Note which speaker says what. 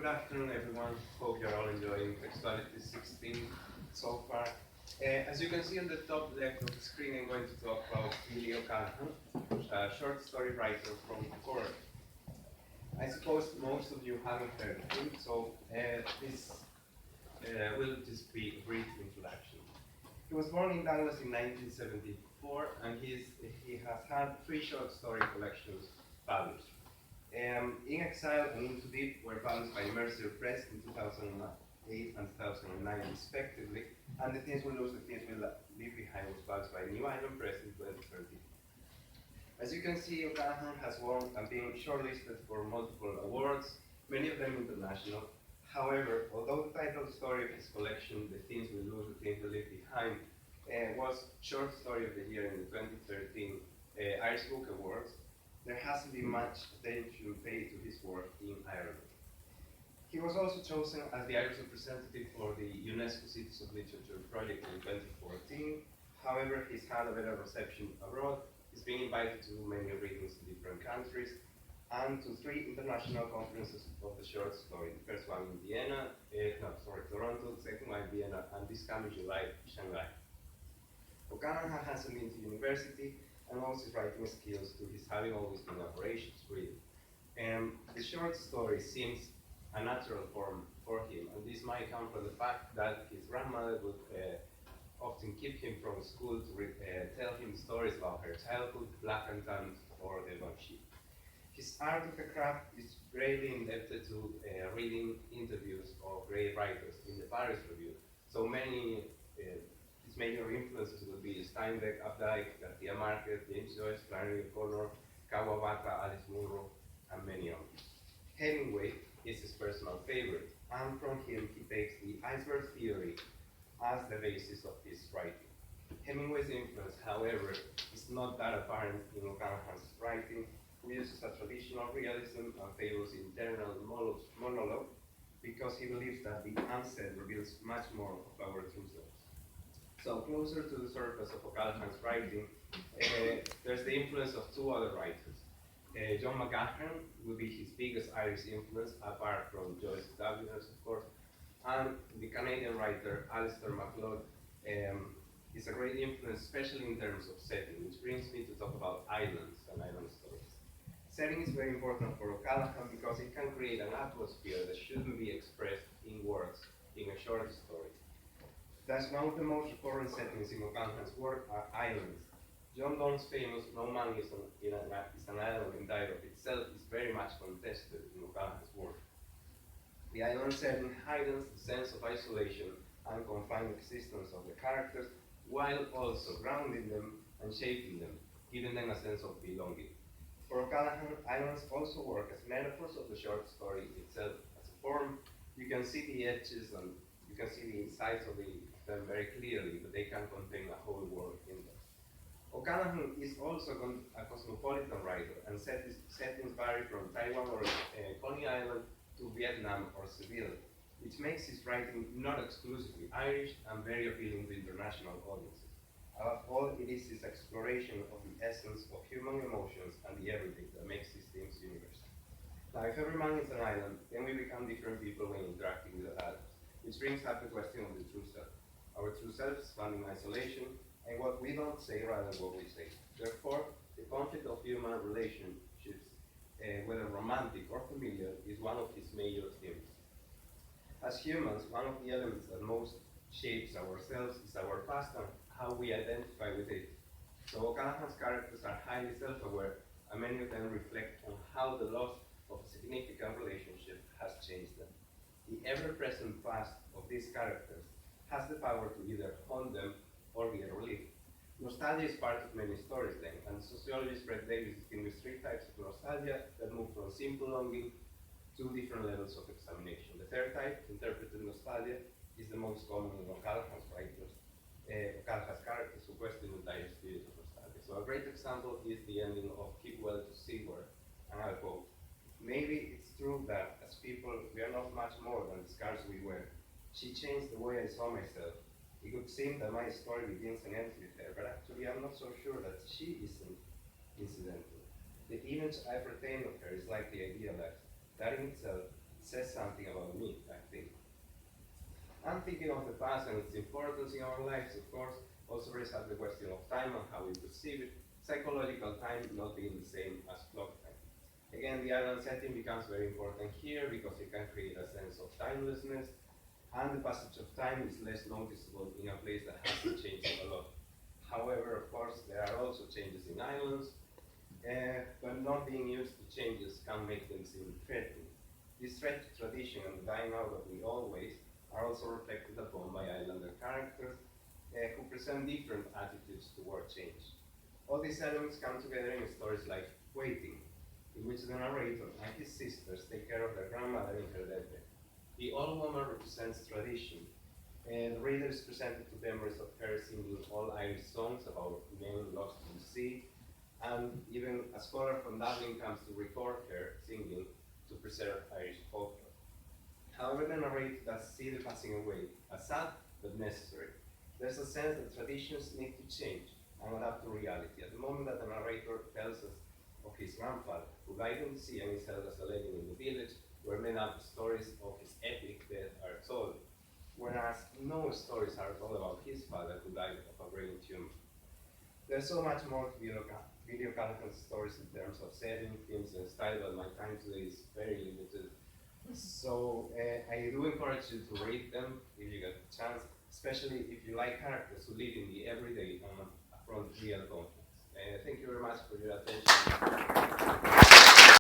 Speaker 1: Good afternoon, everyone. Hope you're all enjoying Textuality 16 so far. As you can see on the top left of the screen, I'm going to talk about Billy O'Callaghan, a short story writer from Cork. I suppose most of you haven't heard of him, so this will just be a brief introduction. He was born in Douglas in 1974, and he has had three short story collections published. In Exile and Into Deep were published by Mercer Press in 2008 and 2009 respectively, and The Things We Lose, The Things We Leave Behind was published by New Island Press in 2013. As you can see, O'Callaghan has won and been shortlisted for multiple awards, many of them international. However, although the title story of his collection, The Things We Lose, The Things We Leave Behind, was Short Story of the Year in the 2013 Irish Book Awards, there hasn't been much attention paid to his work in Ireland. He was also chosen as the Irish representative for the UNESCO Cities of Literature project in 2014. However, he's had a better reception abroad. He's been invited to many readings in different countries and to three international conferences of the short story. The first one in Toronto, the second one in Vienna, and this coming July, Shanghai. O'Callaghan hasn't been to university, and also his writing skills to his having always been operations, really. And the short story seems a natural form for him, and this might come from the fact that his grandmother would often keep him from school to tell him stories about her childhood, Black and Tanned, or the Banshee. His art of the craft is greatly indebted to reading interviews of great writers in the Paris Review. So many his major influences would be Steinbeck, Updike, Garcia Marquez, James Joyce, Flannery O'Connor, Kawabata, Alice Munro, and many others. Hemingway is his personal favorite, and from him he takes the iceberg theory as the basis of his writing. Hemingway's influence, however, is not that apparent in O'Callaghan's writing, who uses a traditional realism and favors internal monologue because he believes that the unsaid reveals much more of our true selves. So closer to the surface of O'Callaghan's writing, there's the influence of two other writers. John McGahern would be his biggest Irish influence, apart from Joyce Dubliners, of course, and the Canadian writer Alistair MacLeod is a great influence, especially in terms of setting, which brings me to talk about islands and island stories. Setting is very important for O'Callaghan because it can create an atmosphere that shouldn't be expressed in words in a short story. Thus, one of the most recurrent settings in O'Callaghan's work are islands. John Donne's famous No Man is an Island in Diary of Itself is very much contested in O'Callaghan's work. The island setting heightens the sense of isolation and confined existence of the characters, while also grounding them and shaping them, giving them a sense of belonging. For O'Callaghan, islands also work as metaphors of the short story itself. As a form, you can see the edges and you can see the insides of them very clearly, but they can contain a whole world in them. O'Callaghan is also a cosmopolitan writer, and settings vary from Taiwan or Coney Island to Vietnam or Seville, which makes his writing not exclusively Irish and very appealing to international audiences. Above all, it is his exploration of the essence of human emotions and the everyday that makes these themes universal. Now, if every man is an island, then we become different people when interacting with others, which brings up the question of the true self. Our true self is found in isolation, and what we don't say rather than what we say. Therefore, the conflict of human relationships, whether romantic or familiar, is one of his major themes. As humans, one of the elements that most shapes ourselves is our past and how we identify with it. So O'Callaghan's characters are highly self-aware, and many of them reflect on how the loss of a significant relationship has changed them. The ever-present past of these characters has the power to either haunt them or be a relief. Nostalgia is part of many stories then, and sociologist Brett Davis distinguishes three types of nostalgia that move from simple longing to different levels of examination. The third type, interpreted nostalgia, is the most common in O'Callaghan's writers, O'Callaghan's characters who question the entire spirit of nostalgia. So a great example is the ending of Keep Well to Seaward, and I'll quote, "Maybe it's true that as people we are not much more than the scars we wear. She changed the way I saw myself. It would seem that my story begins and ends with her, but actually I'm not so sure that she isn't incidental. The image I've retained of her is likely idealized. That in itself says something about me, I think. And thinking of the past and its importance in our lives, of course, also raises up the question of time and how we perceive it, psychological time not being the same as clock time. Again, the island setting becomes very important here because it can create a sense of timelessness, and the passage of time is less noticeable in a place that hasn't changed a lot. However, of course, there are also changes in islands, but not being used to changes can make them seem threatening. This threat to tradition and the dying out of the old ways are also reflected upon by islander characters who present different attitudes toward change. All these elements come together in stories like Waiting, in which the narrator and his sisters take care of their grandmother in her deathbed. The old woman represents tradition, and the reader is presented to memories of her singing all Irish songs about men lost in the sea, and even a scholar from Dublin comes to record her singing to preserve Irish folklore. However, the narrator does see the passing away as sad but necessary. There's a sense that traditions need to change and adapt to reality. At the moment that the narrator tells us of his grandfather, who died in the sea and is held as a legend in the village, where many other stories of his epic death are told, whereas no stories are told about his father, who died of a brain tumor. There's so much more to Video Callaghan's stories in terms of setting, themes, and style, but my time today is very limited. So I do encourage you to read them if you get the chance, especially if you like characters who live in the everyday and affront real conflicts. Thank you very much for your attention.